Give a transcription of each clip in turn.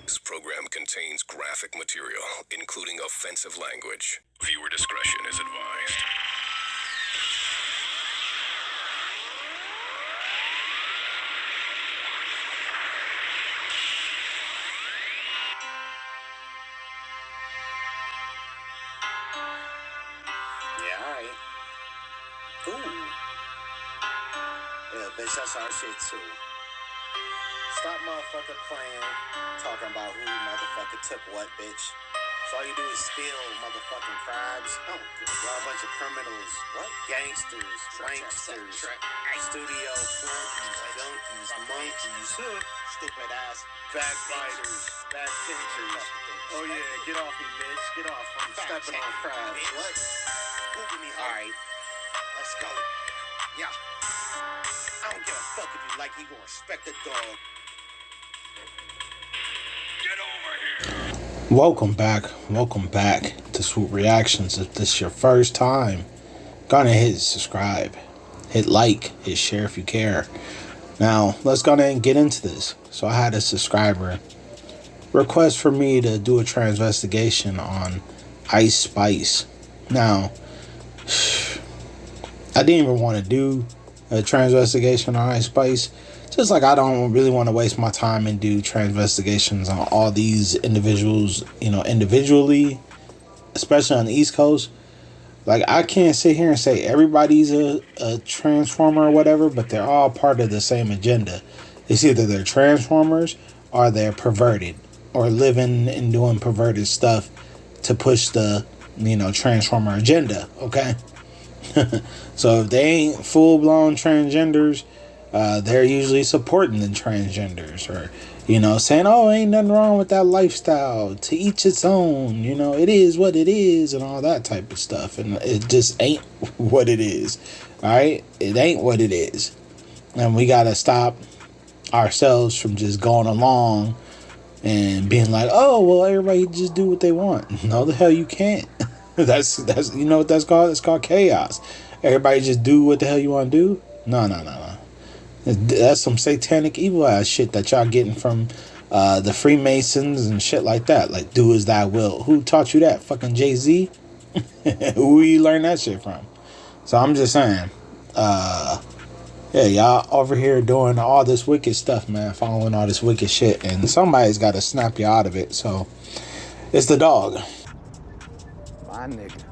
This program contains graphic material, including offensive language. Viewer discretion is advised. Yeah, alright. Ooh. Yeah, bitch, that's our shit too. Stop motherfucker playing, talking about who motherfucker took what, bitch. So all you do is steal motherfucking crabs. Oh, y'all a bunch of criminals. What? Gangsters, wanksters, studio flunkies, junkies, monkeys, stupid ass backbiters, backpinchers. Oh yeah, get off me, bitch. Get off. I'm stepping on crabs. Bitch. What? Google me, alright. Let's go. Yeah. I don't give a fuck if you like, you gonna respect the dog. Welcome back to Swoop Reactions. If this is your first time, gonna hit subscribe, hit like, hit share if you care. Now let's go ahead and get into this. So I had a subscriber request for me to do a transvestigation on Ice Spice. Now I didn't even want to do a transvestigation on Ice Spice. Just like I don't really want to waste my time and do transvestigations on all these individuals, individually, especially on the East Coast. Like, I can't sit here and say everybody's a transformer or whatever, but they're all part of the same agenda. It's either they're transformers or they're perverted or living and doing perverted stuff to push the, transformer agenda, okay? So if they ain't full-blown transgenders, they're usually supporting the transgenders or, saying, oh, ain't nothing wrong with that lifestyle, to each its own, it is what it is and all that type of stuff. And it just ain't what it is. All right. It ain't what it is. And we got to stop ourselves from just going along and being like, oh, well, everybody just do what they want. No, the hell you can't. that's what that's called? It's called chaos. Everybody just do what the hell you want to do. No. That's some satanic evil ass shit that y'all getting from the Freemasons and shit like that. Like, do as thy will. Who taught you that? Fucking Jay-Z? Who you learn that shit from? So I'm just saying, yeah, y'all over here doing all this wicked stuff, man, following all this wicked shit, and somebody's got to snap you out of it. So it's the dog. My nigga.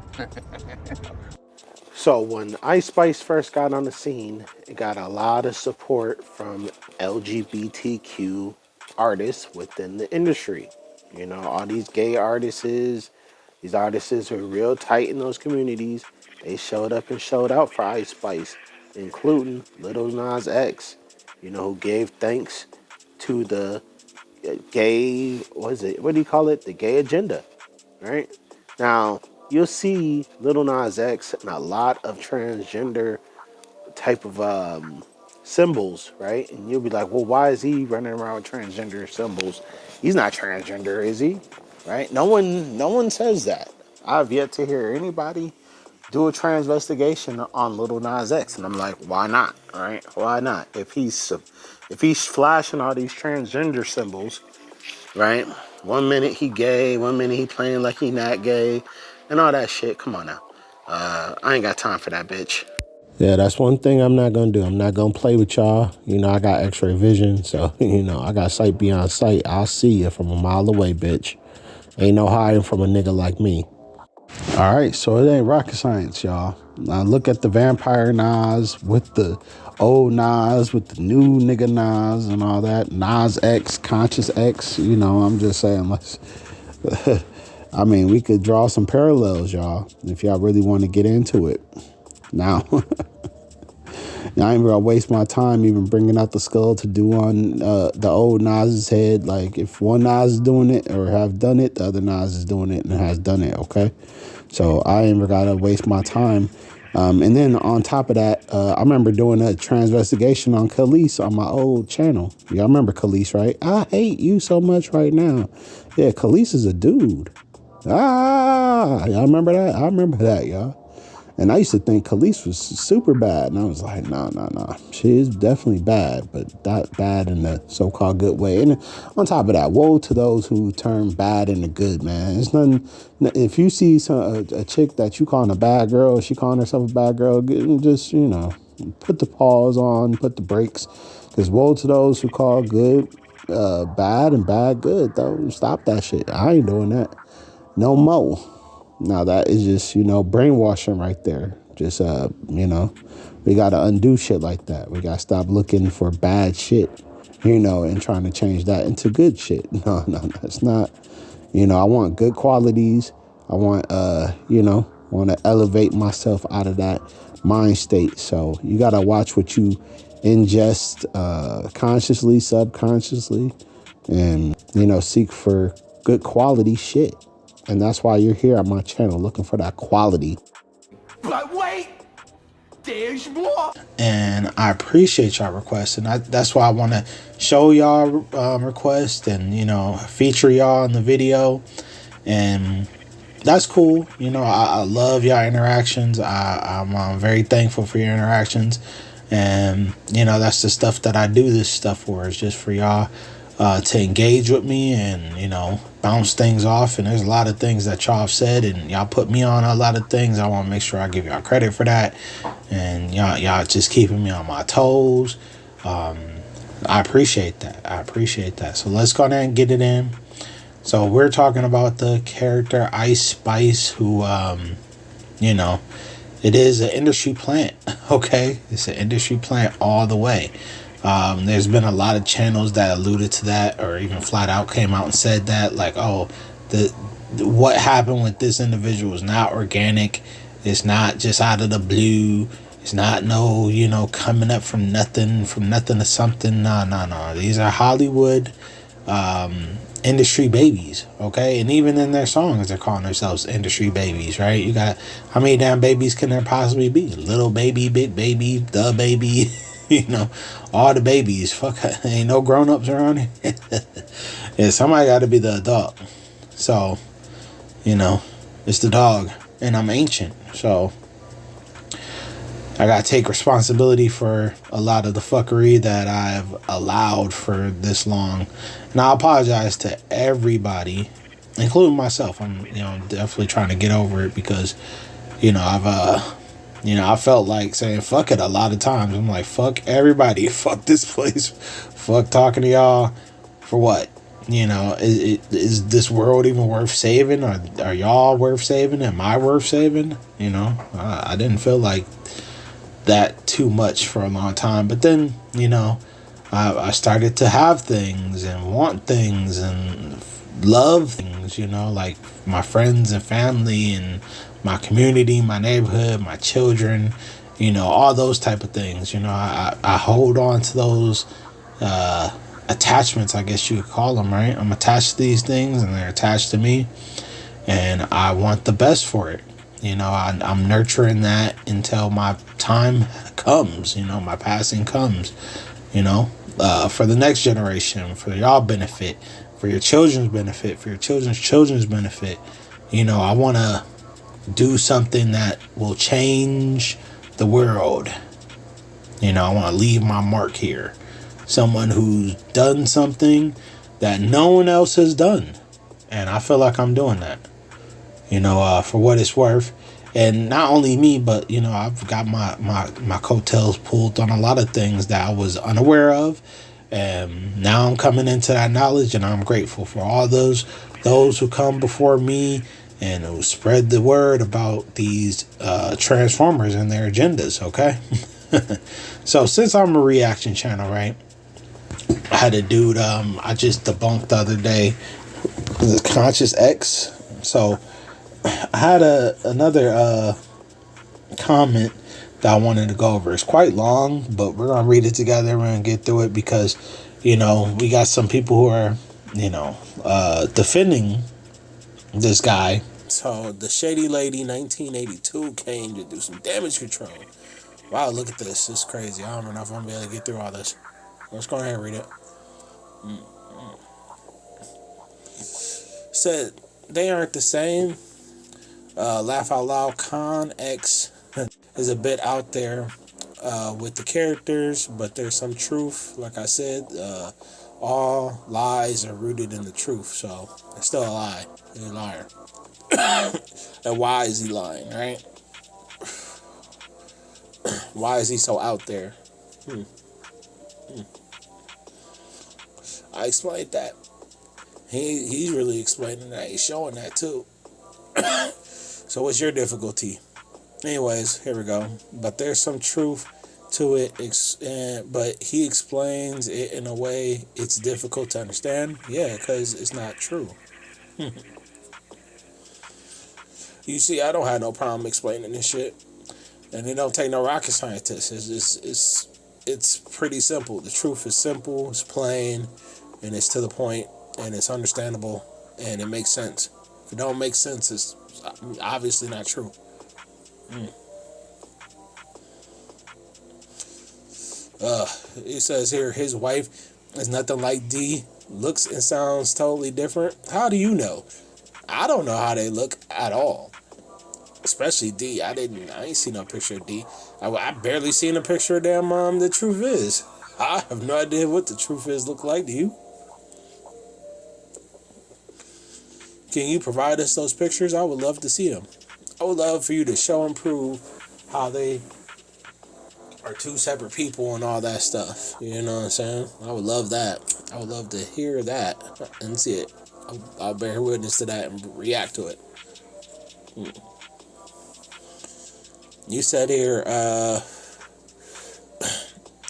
So when Ice Spice first got on the scene, it got a lot of support from LGBTQ artists within the industry. All these gay artists, these artists who are real tight in those communities, they showed up and showed out for Ice Spice, including Lil Nas X, who gave thanks to the gay, what do you call it? The gay agenda, right? Now, you'll see Lil Nas X and a lot of transgender type of symbols, right? And you'll be like, well, why is he running around with transgender symbols? He's not transgender, is he? Right? No one says that. I've yet to hear anybody do a transvestigation on Lil Nas X, and I'm like, why not? All right, why not? If he's flashing all these transgender symbols, right? 1 minute he gay, 1 minute he playing like he not gay, and all that shit. Come on now. I ain't got time for that, bitch. Yeah, that's one thing I'm not going to do. I'm not going to play with y'all. I got x-ray vision, so, I got sight beyond sight. I'll see you from a mile away, bitch. Ain't no hiding from a nigga like me. All right, so it ain't rocket science, y'all. Now look at the vampire Nas with the old Nas, with the new nigga Nas and all that. Nas X, Conscious X, I'm just saying, let's... I mean, we could draw some parallels, y'all, if y'all really want to get into it. Now, I ain't gonna waste my time even bringing out the skull to do on the old Nas's head. Like, if one Nas is doing it or have done it, the other Nas is doing it and has done it, okay? So I ain't gotta waste my time. And then on top of that, I remember doing a transvestigation on Khalees on my old channel. Y'all remember Khalees, right? I hate you so much right now. Yeah, Khalees is a dude. Y'all remember that? I remember that, y'all. And I used to think Khalees was super bad. And I was like, nah. She is definitely bad, but not bad in the so-called good way. And on top of that, woe to those who turn bad into good, man. It's nothing. If you see a chick that you calling a bad girl, she calling herself a bad girl, just, put the pause on, put the brakes. Because woe to those who call good bad and bad good, though. Stop that shit. I ain't doing that. No more. Now that is just, brainwashing right there. Just, we got to undo shit like that. We got to stop looking for bad shit, and trying to change that into good shit. No, that's not, I want good qualities. I want, want to elevate myself out of that mind state. So you got to watch what you ingest consciously, subconsciously, and, seek for good quality shit. And that's why you're here on my channel looking for that quality. But wait, there's more. And I appreciate y'all requests. And that's why I want to show y'all requests and, feature y'all in the video. And that's cool. I love y'all interactions. I'm very thankful for your interactions. And, that's the stuff that I do this stuff for. It's just for y'all to engage with me and, bounce things off. And there's a lot of things that y'all have said and y'all put me on a lot of things. I want to make sure I give y'all credit for that. And y'all just keeping me on my toes. I appreciate that. So let's go ahead and get it in. So we're talking about the character Ice Spice, who, it is an industry plant. Okay. It's an industry plant all the way. There's been a lot of channels that alluded to that, or even flat out came out and said that, like, oh, what happened with this individual is not organic. It's not just out of the blue. It's not coming up from nothing to something. No. These are Hollywood industry babies, okay? And even in their songs, they're calling themselves industry babies, right? You got, how many damn babies can there possibly be? Little baby, big baby, the baby. All the babies. Fuck, ain't no grown-ups around here. Yeah, somebody got to be the adult. So, it's the dog. And I'm ancient. So, I got to take responsibility for a lot of the fuckery that I've allowed for this long. And I apologize to everybody, including myself. I'm, definitely trying to get over it because, I felt like saying fuck it a lot of times. I'm like, fuck everybody. Fuck this place. Fuck talking to y'all. For what? Is this world even worth saving? Are y'all worth saving? Am I worth saving? I didn't feel like that too much for a long time. But then, I started to have things and want things and love things, like my friends and family and my community, my neighborhood, my children, all those type of things. I hold on to those attachments, I guess you could call them, right? I'm attached to these things and they're attached to me, and I want the best for it. I'm nurturing that until my time comes, my passing comes, for the next generation, for y'all benefit, for your children's benefit, for your children's children's benefit. I want to do something that will change the world. I want to leave my mark here. Someone who's done something that no one else has done. And I feel like I'm doing that, for what it's worth. And not only me, but, I've got my coattails pulled on a lot of things that I was unaware of. And now I'm coming into that knowledge, and I'm grateful for all those who come before me and who spread the word about these Transformers and their agendas, okay? So since I'm a reaction channel, right, I had a dude I just debunked the other day, the Conscious X. So I had another comment that I wanted to go over. It's quite long, but we're going to read it together. We're going to get through it because, we got some people who are, defending this guy. So the Shady Lady 1982 came to do some damage control. Wow, look at this. It's crazy. I don't know if I'm going to be able to get through all this. Let's go ahead and read it. Said, they aren't the same. Laugh out loud. Con X is a bit out there with the characters, but there's some truth. Like I said, all lies are rooted in the truth, so it's still a lie. He's a liar. And why is he lying, right? Why is he so out there? I explained that. He's really explaining that. He's showing that too. So what's your difficulty? Anyways, here we go. But there's some truth to it, but he explains it in a way it's difficult to understand. Yeah, because it's not true. You see, I don't have no problem explaining this shit, and it don't take no rocket scientist. It's pretty simple. The truth is simple, it's plain, and it's to the point, and it's understandable, and it makes sense. If it don't make sense, it's obviously not true. It says here, his wife is nothing like D. Looks and sounds totally different. How do you know? I don't know how they look at all. Especially D. I ain't seen no picture of D. I barely seen a picture of damn the truth is. I have no idea what the truth is look like. Do you? Can you provide us those pictures? I would love to see them. I would love for you to show and prove how they are two separate people and all that stuff. You know what I'm saying? I would love that. I would love to hear that and see it. I'll bear witness to that and react to it. You said here,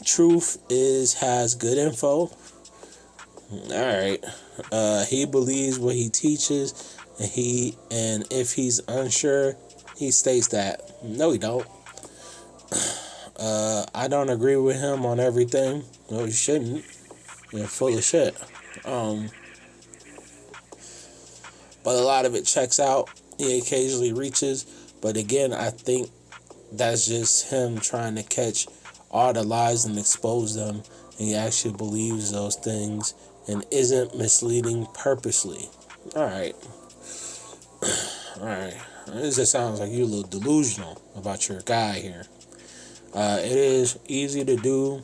truth has good info. Alright. He believes what he teaches, and if he's unsure, he states that. No, he don't. I don't agree with him on everything. No, you shouldn't. You're full of shit. But a lot of it checks out. He occasionally reaches, but again, I think that's just him trying to catch all the lies and expose them. And he actually believes those things and isn't misleading purposely. Alright. This just sounds like you're a little delusional about your guy here. It is easy to do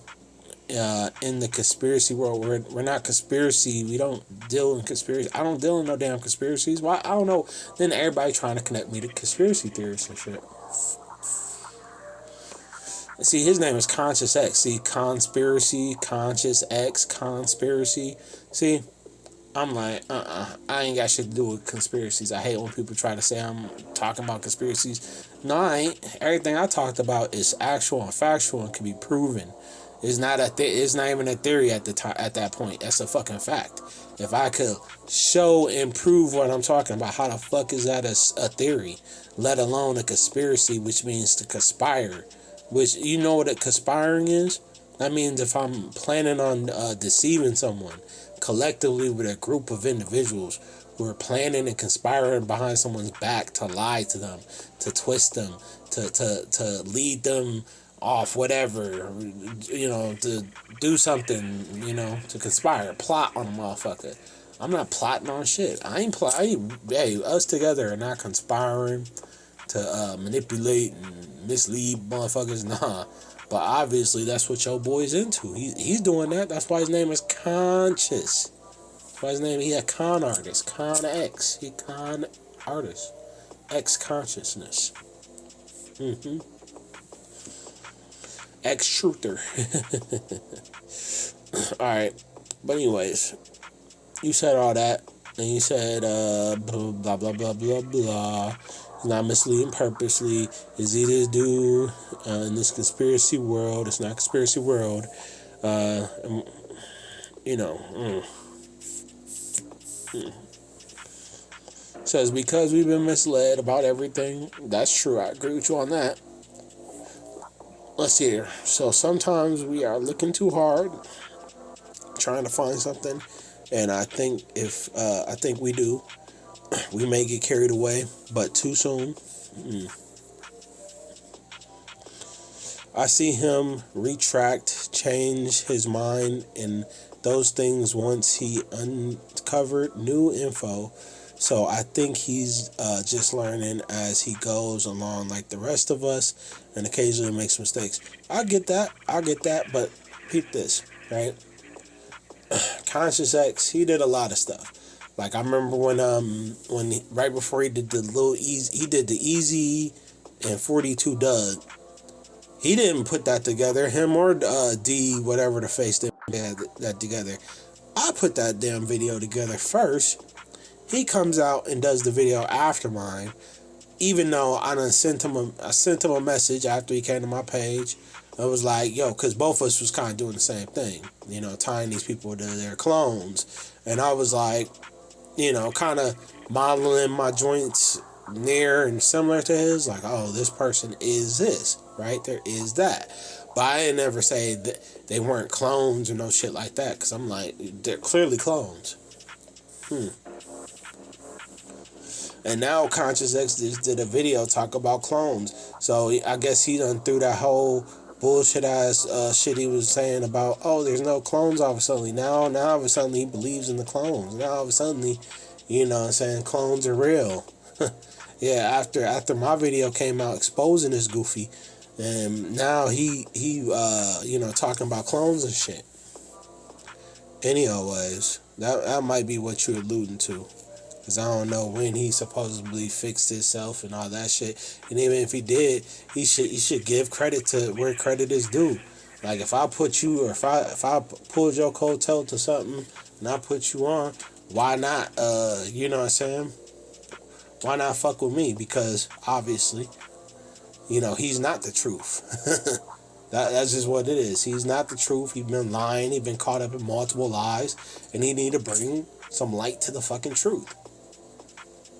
in the conspiracy world. We're not conspiracy. We don't deal in conspiracy. I don't deal in no damn conspiracies. Why? I don't know. Then everybody trying to connect me to conspiracy theorists and shit. See, his name is Conscious X. See, conspiracy, Conscious X, conspiracy. See, I'm like, I ain't got shit to do with conspiracies. I hate when people try to say I'm talking about conspiracies. No, I ain't. Everything I talked about is actual and factual and can be proven. It's not it's not even a theory at that point. That's a fucking fact. If I could show and prove what I'm talking about, how the fuck is that a theory? Let alone a conspiracy, which means to conspire. Which, you know what a conspiring is? That means if I'm planning on deceiving someone collectively with a group of individuals who are planning and conspiring behind someone's back to lie to them, to twist them, to lead them off whatever, you know, to do something, you know, to conspire, plot on a motherfucker. I'm not plotting on shit. Hey, us together are not conspiring to manipulate and mislead motherfuckers. Nah. But obviously that's what your boy's into. He's doing that. That's why his name is Conscious. That's why his name, he a con artist. Con X. He con artist. X consciousness. X truther. Alright. But anyways, you said all that. And you said blah blah blah blah blah. Not misleading purposely. Is easy to do in this conspiracy world. It's not conspiracy world. You know. Says because we've been misled about everything. That's true. I agree with you on that. Let's see here. So sometimes we are looking too hard, trying to find something, and I think we do. We may get carried away, but too soon. I see him retract, change his mind, and those things once he uncovered new info. So I think he's just learning as he goes along like the rest of us, and occasionally makes mistakes. I get that, but peep this, right? Conscious X, he did a lot of stuff. Like I remember when right before he did the little easy, he did the Easy and 42 Doug. He didn't put that together. Him or D, whatever the face did that together. I put that damn video together first. He comes out and does the video after mine. Even though I sent him a message after he came to my page. I was like, yo, because both of us was kind of doing the same thing, you know, tying these people to their clones. And I was like, you know, kind of modeling my joints near and similar to his, like, oh, this person is this, right? There is that. But I didn't ever say that they weren't clones or no shit like that, because I'm like, they're clearly clones. And now Conscious X just did a video talk about clones. So I guess he done threw that whole bullshit ass shit he was saying about, oh, there's no clones all of a sudden. Now all of a sudden he believes in the clones. Now all of a sudden you know what I'm saying, clones are real. Yeah, after my video came out exposing this goofy, and now he you know, talking about clones and shit. Anyways, that might be what you're alluding to. Because I don't know when he supposedly fixed himself and all that shit. And even if he did, he should give credit to where credit is due. Like if I put you, or if I pulled your coattail to something and I put you on, why not, you know what I'm saying? Why not fuck with me? Because obviously, you know, he's not the truth. That's just what it is. He's not the truth. He's been lying. He's been caught up in multiple lies. And he need to bring some light to the fucking truth.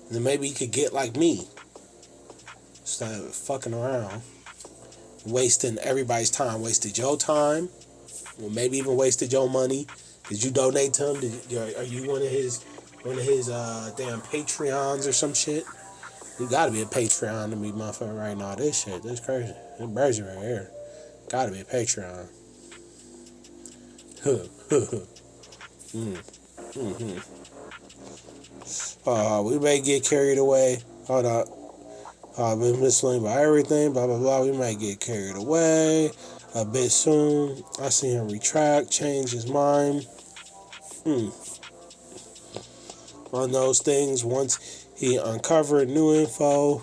And then maybe he could get like me. Instead of fucking around. Wasting everybody's time. Wasted your time. Or maybe even wasted your money. Did you donate to him? Are you one of his damn Patreons or some shit? You gotta be a Patreon to be motherfucker right now. This shit, this crazy. This version right here. Gotta be a Patreon. We may get carried away. Hold up. Been misled by everything, blah, blah, blah. We might get carried away a bit soon. I see him retract, change his mind. On those things once he uncovered new info.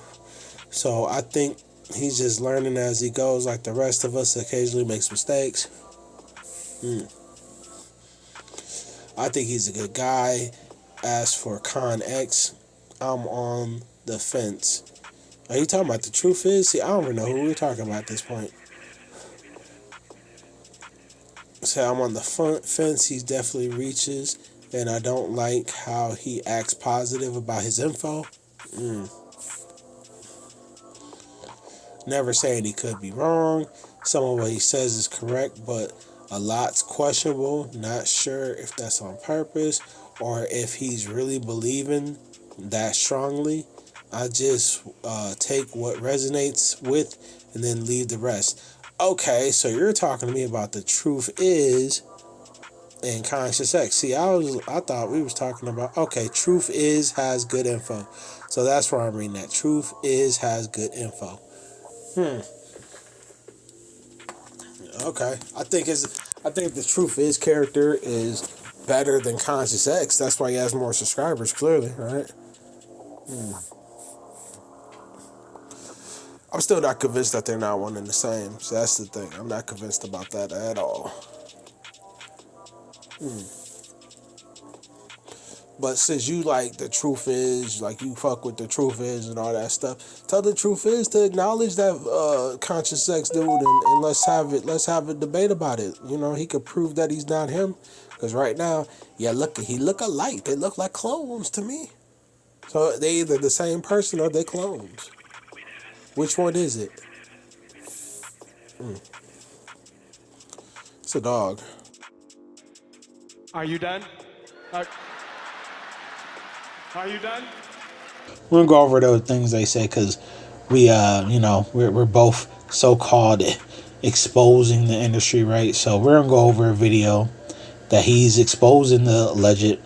So I think he's just learning as he goes, like the rest of us occasionally makes mistakes. I think he's a good guy. As for Con X, I'm on the fence. Are you talking about the truth is? See, I don't even know who we're talking about at this point. So I'm on the fence. He definitely reaches, and I don't like how he acts positive about his info. Never saying he could be wrong. Some of what he says is correct, but a lot's questionable. Not sure if that's on purpose or if he's really believing that strongly. I just take what resonates with and then leave the rest. Okay, so you're talking to me about the truth is and Conscious X. See, I thought we was talking about, okay, truth is has good info. So that's where I'm reading that. Truth is has good info. Okay. I think the truth is character is better than Conscious X. That's why he has more subscribers, clearly, right? I'm still not convinced that they're not one and the same. So that's the thing. I'm not convinced about that at all. But since you like the truth is, like you fuck with the truth is and all that stuff, tell the truth is to acknowledge that Conscious X dude and let's have a debate about it. You know, he could prove that he's not him. Because right now, he look alike. They look like clones to me. So they either the same person or they clones. Which one is it? It's a dog. Are you done? Are you done? We're gonna go over those things they say because we're both so-called exposing the industry, right? So we're gonna go over a video that he's exposing the alleged,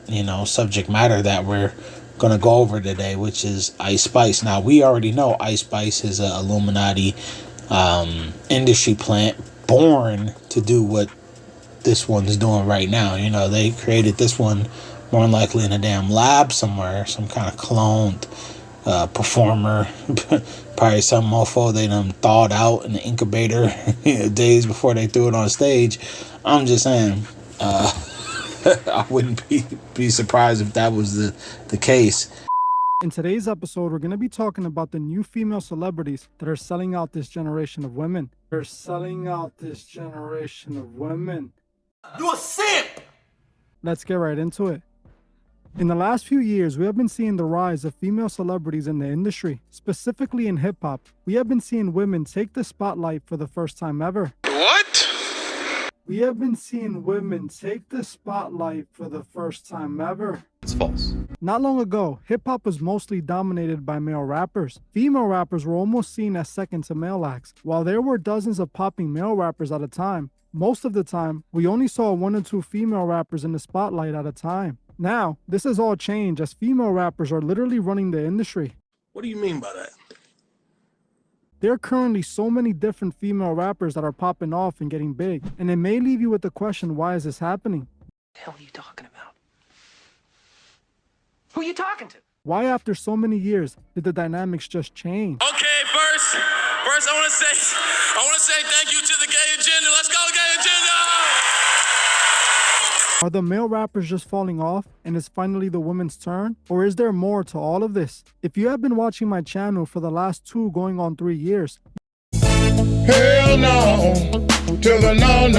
subject matter that we're going to go over today, which is Ice Spice. Now, we already know Ice Spice is an Illuminati industry plant born to do what this one's doing right now. You know, they created this one more than likely in a damn lab somewhere, some kind of cloned performer. Probably some mofo they done thawed out in the incubator days before they threw it on stage. I'm just saying, I wouldn't be surprised if that was the case. In today's episode, we're going to be talking about the new female celebrities that are selling out this generation of women. They're selling out this generation of women. You a simp! Let's get right into it. In the last few years, we have been seeing the rise of female celebrities in the industry. Specifically in hip-hop, we have been seeing women take the spotlight for the first time ever. What? We have been seeing women take the spotlight for the first time ever. It's false. Not long ago, hip-hop was mostly dominated by male rappers. Female rappers were almost seen as second to male acts. While there were dozens of popping male rappers at a time, most of the time, we only saw 1 or 2 female rappers in the spotlight at a time. Now, this has all changed as female rappers are literally running the industry. What do you mean by that? There are currently so many different female rappers that are popping off and getting big, and it may leave you with the question, why is this happening? The hell are you talking about? Who are you talking to? Why after so many years did the dynamics just change? Okay, first I want to say thank you to the gay agenda. Let's go, gay agenda! Are the male rappers just falling off and it's finally the women's turn? Or is there more to all of this? If you have been watching my channel for the last 2 going on 3 years, hell no, to the no,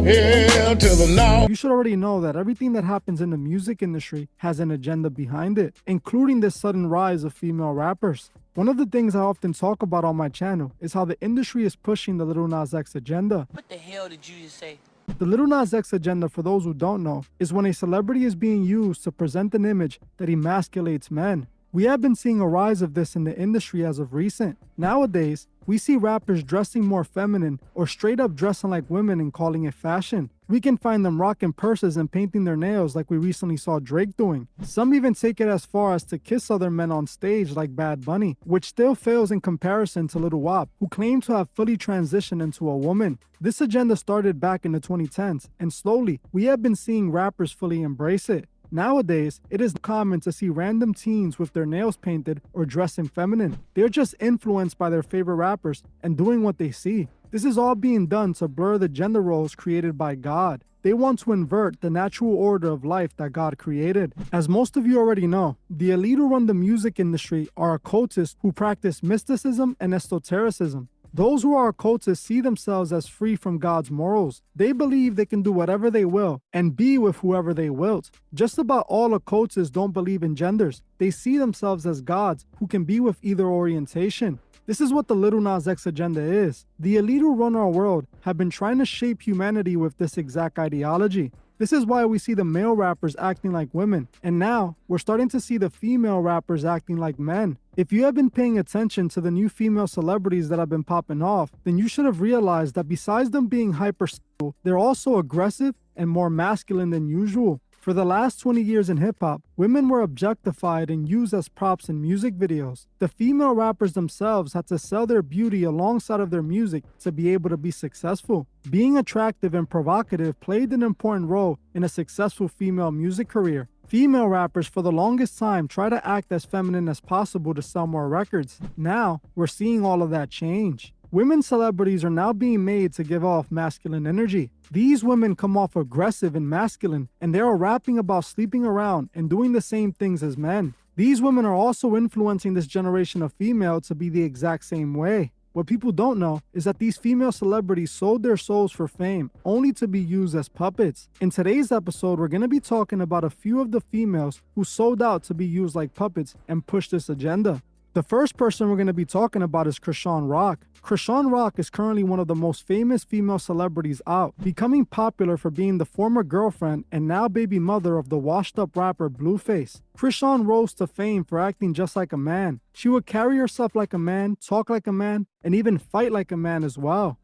hell to the no. you should already know that everything that happens in the music industry has an agenda behind it, including this sudden rise of female rappers. One of the things I often talk about on my channel is how the industry is pushing the Lil Nas X agenda. What the hell did you just say? The Lil Nas X agenda, for those who don't know, is when a celebrity is being used to present an image that emasculates men. We have been seeing a rise of this in the industry as of recent. Nowadays, we see rappers dressing more feminine or straight up dressing like women and calling it fashion. We can find them rocking purses and painting their nails like we recently saw Drake doing. Some even take it as far as to kiss other men on stage like Bad Bunny, which still fails in comparison to Lil W.O.P, who claim to have fully transitioned into a woman. This agenda started back in the 2010s, and slowly, we have been seeing rappers fully embrace it. Nowadays, it is common to see random teens with their nails painted or dressing feminine. They're just influenced by their favorite rappers and doing what they see. This is all being done to blur the gender roles created by God. They want to invert the natural order of life that God created. As most of you already know, the elite who run the music industry are occultists who practice mysticism and esotericism. Those who are occultists see themselves as free from God's morals. They believe they can do whatever they will and be with whoever they will. Just about all occultists don't believe in genders. They see themselves as gods who can be with either orientation. This is what the Lil Nas X agenda is. The elite who run our world have been trying to shape humanity with this exact ideology. This is why we see the male rappers acting like women, and now we're starting to see the female rappers acting like men. If you have been paying attention to the new female celebrities that have been popping off, then you should have realized that besides them being hypersexual, they're also aggressive and more masculine than usual. For the last 20 years in hip-hop, women were objectified and used as props in music videos. The female rappers themselves had to sell their beauty alongside of their music to be able to be successful. Being attractive and provocative played an important role in a successful female music career. Female rappers for the longest time try to act as feminine as possible to sell more records. Now, we're seeing all of that change. Women celebrities are now being made to give off masculine energy. These women come off aggressive and masculine, and they are rapping about sleeping around and doing the same things as men. These women are also influencing this generation of female to be the exact same way. What people don't know is that these female celebrities sold their souls for fame, only to be used as puppets. In today's episode, we're going to be talking about a few of the females who sold out to be used like puppets and push this agenda. The first person we're going to be talking about is Chrisean Rock. Chrisean Rock is currently one of the most famous female celebrities out, becoming popular for being the former girlfriend and now baby mother of the washed-up rapper Blueface. Chrisean rose to fame for acting just like a man. She would carry herself like a man, talk like a man, and even fight like a man as well.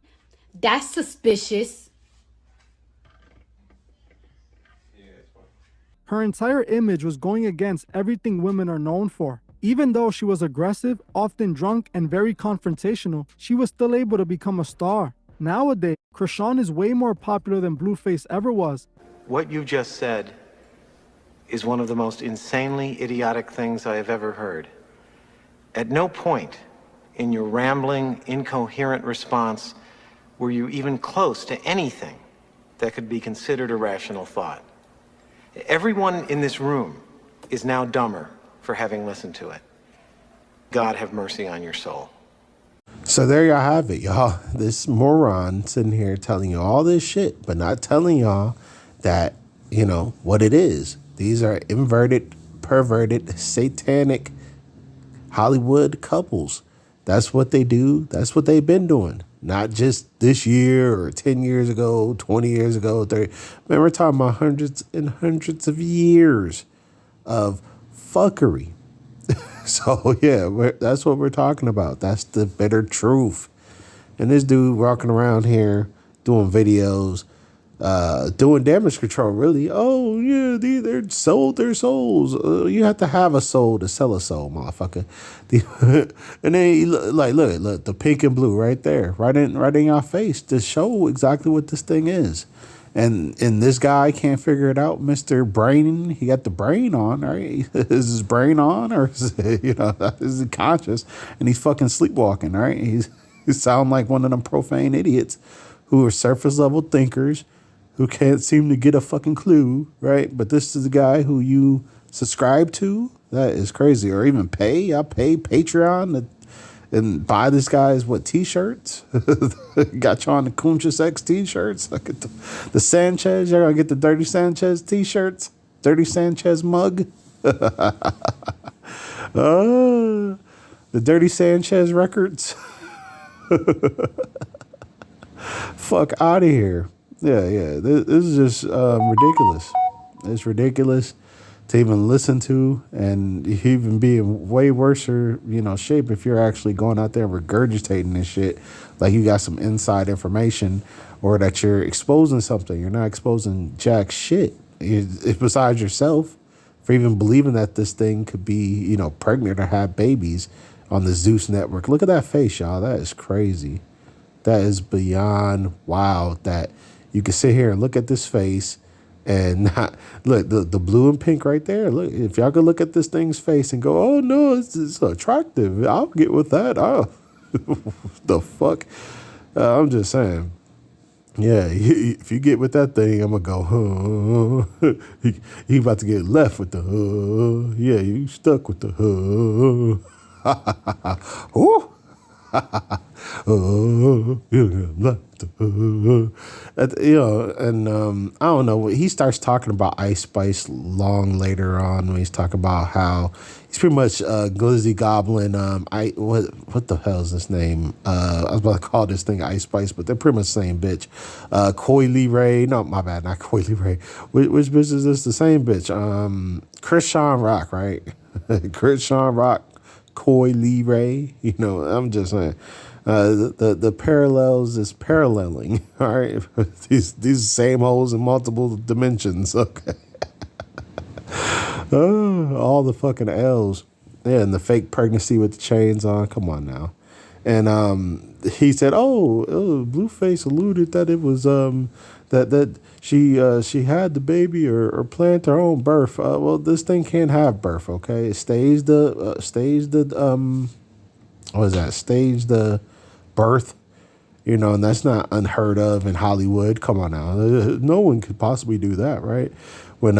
That's suspicious. Her entire image was going against everything women are known for. Even though she was aggressive, often drunk, and very confrontational, she was still able to become a star. Nowadays, Krishan is way more popular than Blueface ever was. What you just said is one of the most insanely idiotic things I have ever heard. At no point in your rambling, incoherent response were you even close to anything that could be considered a rational thought. Everyone in this room is now dumber for having listened to it. God have mercy on your soul. So there y'all have it, y'all. This moron sitting here telling you all this shit, but not telling y'all that, you know, what it is. These are inverted, perverted, satanic Hollywood couples. That's what they do. That's what they've been doing. Not just this year or 10 years ago, 20 years ago, 30. Man, we're talking about hundreds and hundreds of years of fuckery. So, yeah, that's what we're talking about. That's the bitter truth. And this dude walking around here doing videos, doing damage control, really. Oh, yeah, they're sold their souls. You have to have a soul to sell a soul, motherfucker. And then, look, the pink and blue right there, right in your face to show exactly what this thing is. And this guy can't figure it out, Mr. Brain. He got the brain on, right? Is his brain on, or is it, is he conscious? And he's fucking sleepwalking, right? He sound like one of them profane idiots who are surface level thinkers who can't seem to get a fucking clue, right? But this is the guy who you subscribe to. That is crazy. Or even pay. I pay Patreon and buy this guy's t-shirts. Got you on the Conscious X t-shirts. I get the Sanchez. You're gonna get the Dirty Sanchez t-shirts. Dirty Sanchez mug. The Dirty Sanchez records. Fuck out of here. Yeah. This is just ridiculous. It's ridiculous to even listen to, and even be in way worse shape if you're actually going out there and regurgitating this shit like you got some inside information, or that you're exposing something. You're not exposing jack shit. Besides yourself, for even believing that this thing could be, pregnant or have babies on the Zeus network. Look at that face, y'all. That is crazy. That is beyond wild that you can sit here and look at this face and not look the blue and pink right there. Look, if y'all could look at this thing's face and go, oh no, it's attractive. I'll get with that. Oh, the fuck. I'm just saying. Yeah, if you get with that thing, I'm gonna go. He about to get left with the. Yeah, you stuck with the. Ooh. And I don't know. He starts talking about Ice Spice long later on when he's talking about how he's pretty much Glizzy Goblin. What the hell is this name? I was about to call this thing Ice Spice, but they're pretty much the same bitch. Coily Ray. No, my bad, not Coily Ray. Which bitch is this? The same bitch. Krishan Rock, right? Krishan Rock. Coily Ray, I'm just saying, the parallels is paralleling. All right, these same holes in multiple dimensions. Okay, all the fucking L's. Yeah, and the fake pregnancy with the chains on. Come on now. And he said, Blueface alluded that it was that she had the baby or planned her own birth. Well, this thing can't have birth, okay? It stays the birth, and that's not unheard of in Hollywood. Come on now, no one could possibly do that, right? When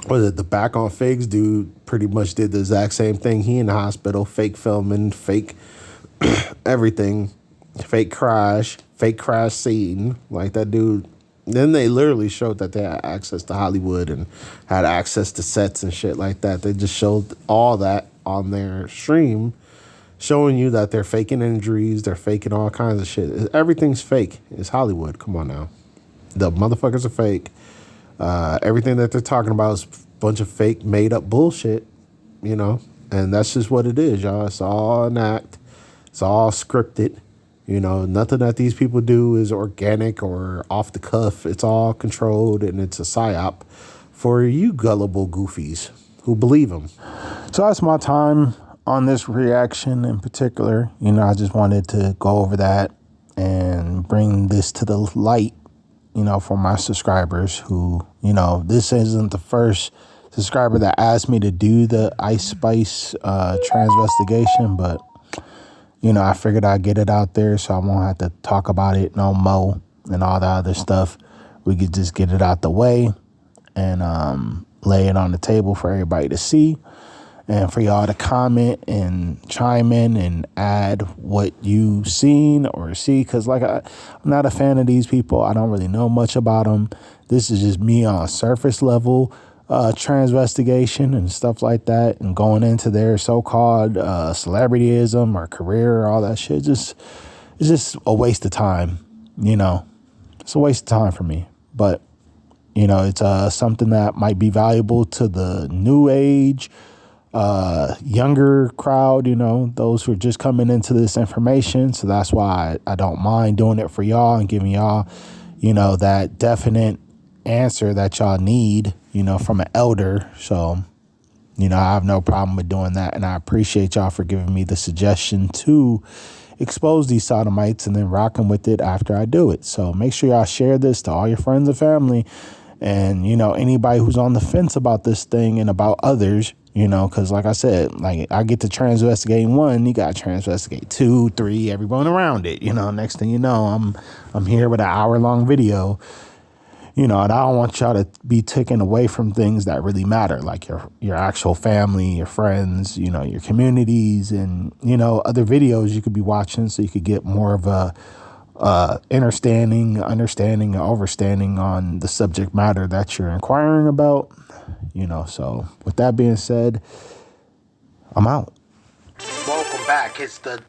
the Back on Figs dude pretty much did the exact same thing. He in the hospital, fake filming, fake everything, fake crash scene, like that dude. Then they literally showed that they had access to Hollywood and had access to sets and shit like that. They just showed all that on their stream, showing you that they're faking injuries, they're faking all kinds of shit. Everything's fake. It's Hollywood. Come on now. The motherfuckers are fake. Everything that they're talking about is a bunch of fake, made up bullshit, and that's just what it is, y'all. It's all an act. It's all scripted. You know, nothing that these people do is organic or off the cuff. It's all controlled, and it's a psyop for you gullible goofies who believe them. So that's my time on this reaction in particular. You know, I just wanted to go over that and bring this to the light, you know, for my subscribers who, you know, this isn't the first subscriber that asked me to do the Spice Transvestigation, but you know, I figured I'd get it out there so I won't have to talk about it no more and all the other stuff. We could just get it out the way and lay it on the table for everybody to see and for y'all to comment and chime in and add what you seen or see. Because like I'm not a fan of these people. I don't really know much about them. This is just me on a surface level transvestigation and stuff like that, and going into their so-called celebrityism or career or all that shit. It's just a waste of time, you know. It's a waste of time for me. But, you know, it's something that might be valuable to the new age, younger crowd, you know, those who are just coming into this information. So that's why I don't mind doing it for y'all and giving y'all, you know, that definite answer that y'all need, you know, from an elder. So, you know, I have no problem with doing that. And I appreciate y'all for giving me the suggestion to expose these sodomites and then rocking with it after I do it. So make sure y'all share this to all your friends and family. And, you know, anybody who's on the fence about this thing and about others, you know, because like I said, like I get to transvestigating 1, you got to transvestigate 2, 3, everyone around it. You know, next thing you know, I'm here with an hour-long video. You know, and I don't want y'all to be taken away from things that really matter, like your actual family, your friends, you know, your communities, and, you know, other videos you could be watching so you could get more of a understanding, and overstanding on the subject matter that you're inquiring about. You know, so with that being said, I'm out. Welcome back. It's the